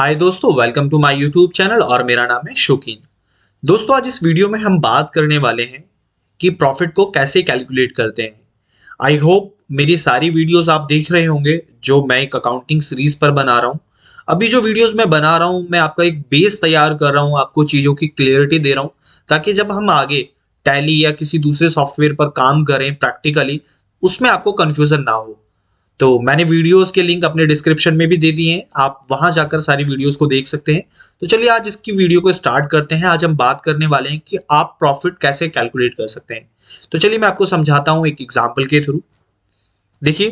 हाय दोस्तों, welcome to my YouTube channel और मेरा नाम है शौकीन। दोस्तों, आज इस वीडियो में हम बात करने वाले हैं कि प्रॉफिट को कैसे कैलकुलेट करते हैं। आई होप मेरी सारी वीडियोस आप देख रहे होंगे जो मैं एक अकाउंटिंग सीरीज पर बना रहा हूँ। अभी जो वीडियोस मैं बना रहा हूँ, मैं आपका एक बेस तैयार कर रहा हूँ, आपको चीज़ों की क्लियरिटी दे रहा हूँ ताकि जब हम आगे टैली या किसी दूसरे सॉफ्टवेयर पर काम करें प्रैक्टिकली, उसमें आपको कन्फ्यूजन ना हो। तो मैंने वीडियोस के लिंक अपने डिस्क्रिप्शन में भी दे दिए हैं, आप वहां जाकर सारी वीडियोस को देख सकते हैं। तो चलिए आज इसकी वीडियो को स्टार्ट करते हैं। आज हम बात करने वाले हैं कि आप प्रॉफिट कैसे कैलकुलेट कर सकते हैं। तो चलिए मैं आपको समझाता हूं एक एग्जांपल के थ्रू। देखिए,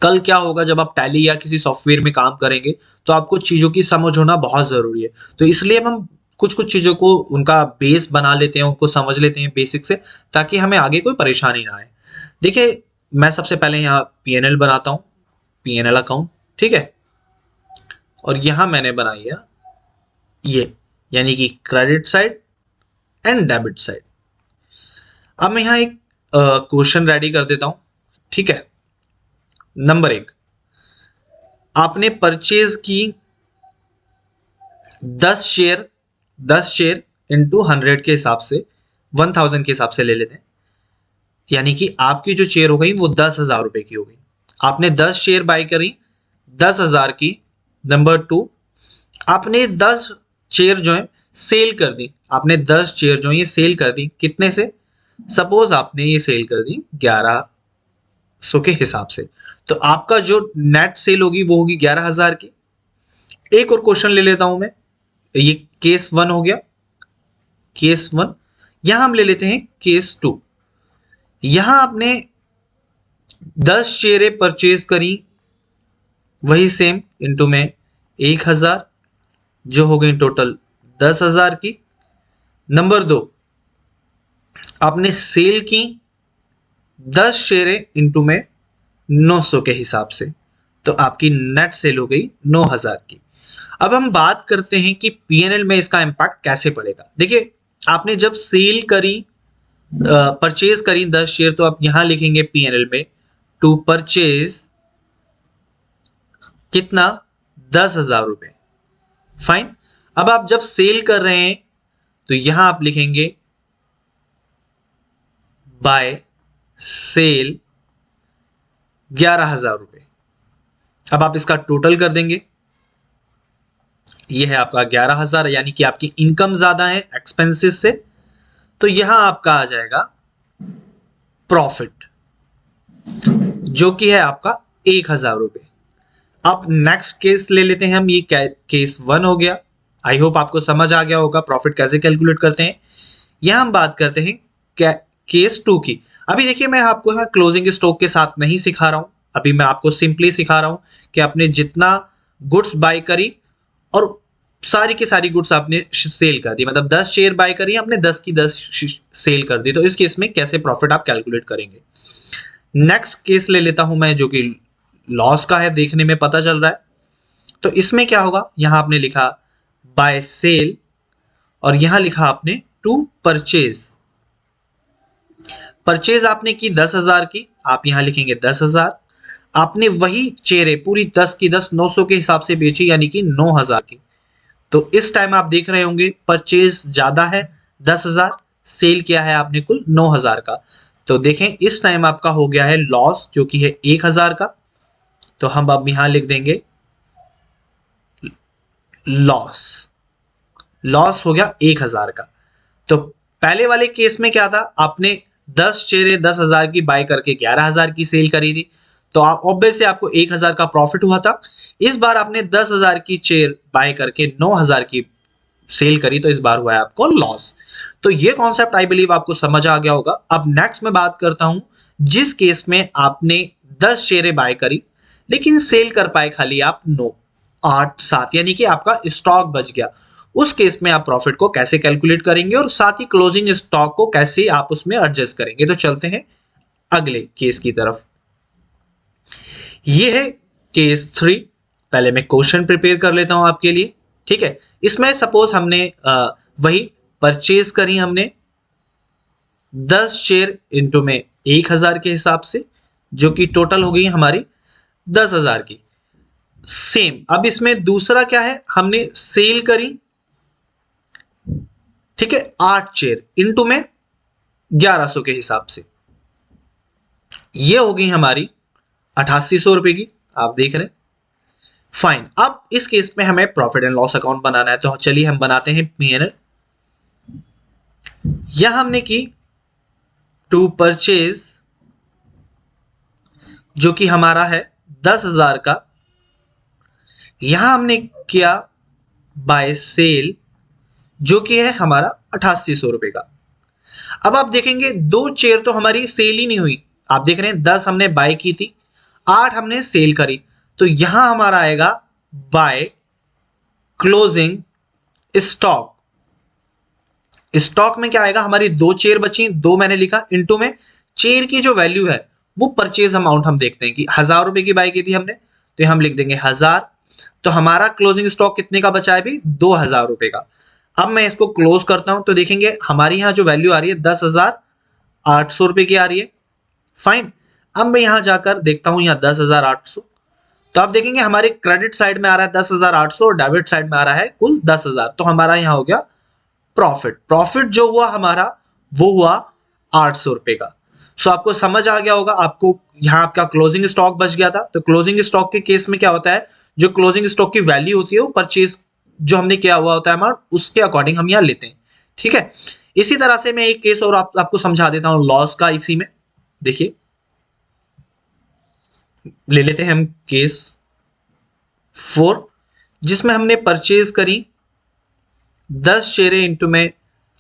कल क्या होगा जब आप टैली या किसी सॉफ्टवेयर में काम करेंगे, तो आपको चीजों की समझ होना बहुत जरूरी है। तो इसलिए हम कुछ कुछ चीजों को उनका बेस बना लेते हैं, उनको समझ लेते हैं बेसिक से, ताकि हमें आगे कोई परेशानी ना आए। देखिए, मैं सबसे पहले यहाँ पीएनएल बनाता हूँ, पीएनएल अकाउंट, ठीक है। और यहां मैंने बनाई है ये, यानी कि credit side and debit side. अब मैं यहां एक क्वेश्चन रेडी कर देता हूं, ठीक है। नंबर 1, आपने परचेज की 10 शेयर, 10 शेयर इंटू 100 के हिसाब से, 1000 के हिसाब से ले लेते हैं। यानी कि आपकी जो शेयर हो गई वो 10,000 रुपए की हो गई। आपने 10 शेयर बाय करी 10,000 की। नंबर 2, आपने 10 शेयर जो है सेल कर दी। आपने 10 शेयर जो है ये सेल कर दी, कितने से? सपोज आपने ये सेल कर दी 1100 के हिसाब से, तो आपका जो नेट सेल होगी वो होगी 11,000 की। एक और क्वेश्चन ले लेता हूं मैं, ये केस 1 हो गया, केस 1। यहां हम ले लेते हैं केस 2। यहां आपने 10 शेयरें परचेज करी, वही सेम इंटू में 1,000, जो हो गई टोटल 10,000 की। नंबर 2, आपने सेल की 10 शेयरें इंटू में 900 के हिसाब से, तो आपकी नेट सेल हो गई 9,000 की। अब हम बात करते हैं कि पीएनएल में इसका इंपैक्ट कैसे पड़ेगा। देखिए, आपने जब सेल करी, परचेज करी 10 शेयर, तो आप यहां लिखेंगे पीएनएल में टू परचेज कितना, 10,000 रुपए। फाइन। अब आप जब सेल कर रहे हैं तो यहां आप लिखेंगे बाय सेल 11,000 रुपए। अब आप इसका टोटल कर देंगे, यह है आपका 11,000, यानी कि आपकी इनकम ज्यादा है एक्सपेंसेस से, तो यहां आपका आ जाएगा प्रॉफिट, जो कि है आपका 1,000 रुपए। अब नेक्स्ट केस ले लेते हैं हम, ये केस 1 हो गया। आई होप आपको समझ आ गया होगा प्रॉफिट कैसे कैलकुलेट करते हैं। यहां हम बात करते हैं केस 2 की। अभी देखिए, मैं आपको यहाँ क्लोजिंग स्टॉक के साथ नहीं सिखा रहा हूं, अभी मैं आपको सिंपली सिखा रहा हूं कि आपने जितना गुड्स बाय करी और सारी की सारी गुड्स आपने सेल कर दी, मतलब 10 शेयर बाय करी, आपने 10 की 10 सेल कर दी, तो इस केस में कैसे प्रॉफिट आप कैलकुलेट करेंगे। नेक्स्ट केस ले लेता हूं मैं, जो कि लॉस का है, देखने में पता चल रहा है। तो इसमें क्या होगा, यहां आपने लिखा बाय सेल और यहां लिखा आपने टू परचेज। परचेज आपने की 10,000 की, आप यहां लिखेंगे 10,000। आपने वही चेहरे पूरी 10 की 10 900 के हिसाब से बेची, यानी कि 9,000 की। तो इस टाइम आप देख रहे होंगे परचेज ज्यादा है 10,000, सेल किया है आपने कुल 9,000 का। तो देखें, इस टाइम आपका हो गया है लॉस, जो कि है 1,000 का। तो हम अब यहां लिख देंगे लॉस, लॉस हो गया 1,000 का। तो पहले वाले केस में क्या था, आपने 10 शेयरें 10,000 की बाय करके 11,000 की सेल करी थी, तो ऑब्वियसली आपको 1,000 का प्रॉफिट हुआ था। इस बार आपने 10,000 की शेयर बाय करके 9,000 की सेल करी, तो इस बार हुआ है आपको लॉस। तो ये कॉन्सेप्ट आई बिलीव आपको समझ आ गया होगा। अब नेक्स्ट मैं बात करता हूं, जिस केस में आपने 10 शेयरें बाय करी लेकिन सेल कर पाए खाली आप 9, 8, 7, यानी कि आपका स्टॉक बच गया। उस केस में आप प्रॉफिट को कैसे कैलकुलेट करेंगे और साथ ही क्लोजिंग स्टॉक को कैसे आप उसमें एडजस्ट करेंगे। तो चलते हैं अगले केस की तरफ। ये है केस 3। पहले मैं क्वेश्चन प्रिपेयर कर लेता हूं आपके लिए, ठीक है। इसमें सपोज हमने वही परचेज करी, हमने 10 शेयर इंटू में 1,000 के हिसाब से, जो कि टोटल हो गई हमारी 10,000 की। सेम। अब इसमें दूसरा क्या है, हमने सेल करी, ठीक है, 8 चेयर इनटू में 1100 के हिसाब से, ये हो गई हमारी 8800 रुपए की, आप देख रहे हैं। फाइन, अब इस केस में हमें प्रॉफिट एंड लॉस अकाउंट बनाना है, तो चलिए हम बनाते हैं P&L। यह हमने की टू परचेज जो कि हमारा है 10,000 का, यहां हमने किया बाय सेल जो कि है हमारा 8800 रुपए का। अब आप देखेंगे 2 चेयर तो हमारी सेल ही नहीं हुई, आप देख रहे हैं 10 हमने बाय की थी, 8 हमने सेल करी, तो यहां हमारा आएगा बाय क्लोजिंग स्टॉक। स्टॉक में क्या आएगा, हमारी 2 चेयर बची, 2 मैंने लिखा, इनटू में चेयर की जो वैल्यू है वो परचेज अमाउंट हम देखते हैं कि 1000 रुपए की बाय की थी हमने, तो हम लिख देंगे 1000, तो हमारा क्लोजिंग स्टॉक कितने का बचा है भी, 2000 रुपए का। अब मैं इसको क्लोज करता हूं तो देखेंगे हमारी यहां जो वैल्यू आ रही है 10,800 रुपए की आ रही है। फाइन, अब मैं यहां जाकर देखता हूं यहां 10,800, तो आप देखेंगे हमारे क्रेडिट साइड में आ रहा है 10,800 और डेबिट साइड में आ रहा है कुल 10,000, तो हमारा यहां हो गया प्रॉफिट। प्रॉफिट जो हुआ हमारा वो हुआ 800 रुपए का। सो आपको समझ आ गया होगा, आपको यहां आपका क्लोजिंग स्टॉक बच गया था, तो क्लोजिंग स्टॉक के केस में क्या होता है, जो क्लोजिंग स्टॉक की वैल्यू होती है वो परचेज जो हमने किया हुआ होता है अमाउंट, उसके अकॉर्डिंग हम यहां लेते हैं, ठीक है। इसी तरह से मैं एक केस और आपको समझा देता हूं लॉस का। इसी में देखिए, ले लेते हैं हम केस 4, जिसमें हमने परचेज करी 10 शेयरें इनटू में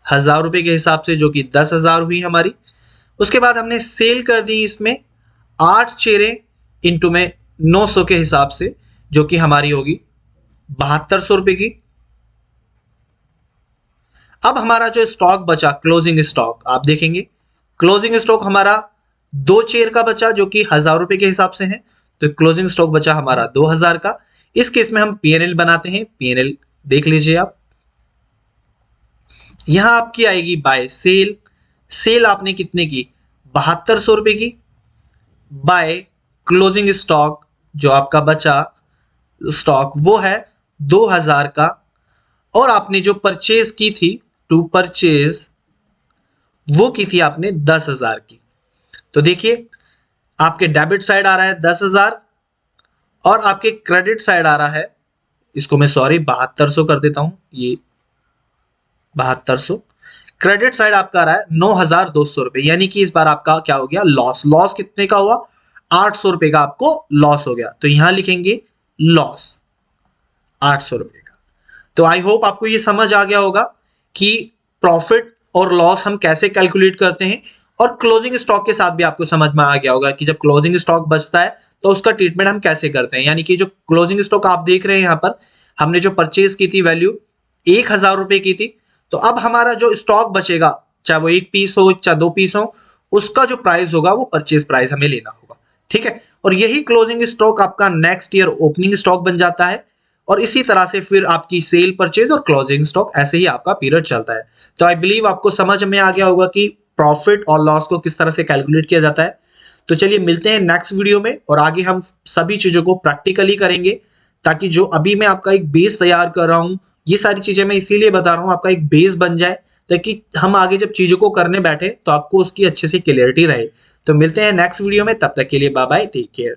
1000 रुपए के हिसाब से, जो कि 10,000 हुई हमारी। उसके बाद हमने सेल कर दी इसमें 8 चेयरें इनटू में 900 के हिसाब से, जो कि हमारी होगी 7200 रुपए की। अब हमारा जो स्टॉक बचा क्लोजिंग स्टॉक, आप देखेंगे क्लोजिंग स्टॉक हमारा 2 चेयर का बचा जो कि 1000 रुपए के हिसाब से है, तो क्लोजिंग स्टॉक बचा हमारा 2000 का। इस केस में हम P&L बनाते हैं। P&L देख लीजिए आप, यहां आपकी आएगी बाय सेल, सेल आपने कितने की, 7200 रुपए की, बाय क्लोजिंग स्टॉक जो आपका बचा स्टॉक वो है 2000 का, और आपने जो परचेज की थी टू परचेज वो की थी आपने 10,000 की। तो देखिए आपके डेबिट साइड आ रहा है 10,000 और आपके क्रेडिट साइड आ रहा है, इसको मैं सॉरी 7200 कर देता हूं, ये 7200, क्रेडिट साइड आपका आ रहा है 9,200 रुपए, यानी कि इस बार आपका क्या हो गया, लॉस। लॉस कितने का हुआ, 800 रुपए का आपको लॉस हो गया, तो यहां लिखेंगे लॉस 800 रुपए का। तो आई होप आपको ये समझ आ गया होगा कि प्रॉफिट और लॉस हम कैसे कैलकुलेट करते हैं, और क्लोजिंग स्टॉक के साथ भी आपको समझ में आ गया होगा कि जब क्लोजिंग स्टॉक बचता है तो उसका ट्रीटमेंट हम कैसे करते हैं। यानी कि जो क्लोजिंग स्टॉक आप देख रहे हैं यहां पर, हमने जो परचेज की थी वैल्यू 1000 रुपए की थी, तो अब हमारा जो स्टॉक बचेगा, चाहे वो 1 पीस हो चाहे 2 पीस हो, उसका जो प्राइस होगा वो परचेज प्राइस हमें लेना होगा, ठीक है। और यही क्लोजिंग स्टॉक आपका नेक्स्ट ईयर ओपनिंग स्टॉक बन जाता है, और इसी तरह से फिर आपकी सेल, परचेज और क्लोजिंग स्टॉक, ऐसे ही आपका पीरियड चलता है। तो आई बिलीव आपको समझ में आ गया होगा कि प्रॉफिट और लॉस को किस तरह से कैलकुलेट किया जाता है। तो चलिए मिलते हैं नेक्स्ट वीडियो में, और आगे हम सभी चीजों को प्रैक्टिकली करेंगे, ताकि जो अभी मैं आपका एक बेस तैयार कर रहा हूं, ये सारी चीजें मैं इसीलिए बता रहा हूं, आपका एक बेस बन जाए, ताकि हम आगे जब चीजों को करने बैठे तो आपको उसकी अच्छे से क्लियरिटी रहे। तो मिलते हैं नेक्स्ट वीडियो में, तब तक के लिए बाय बाय, टेक केयर।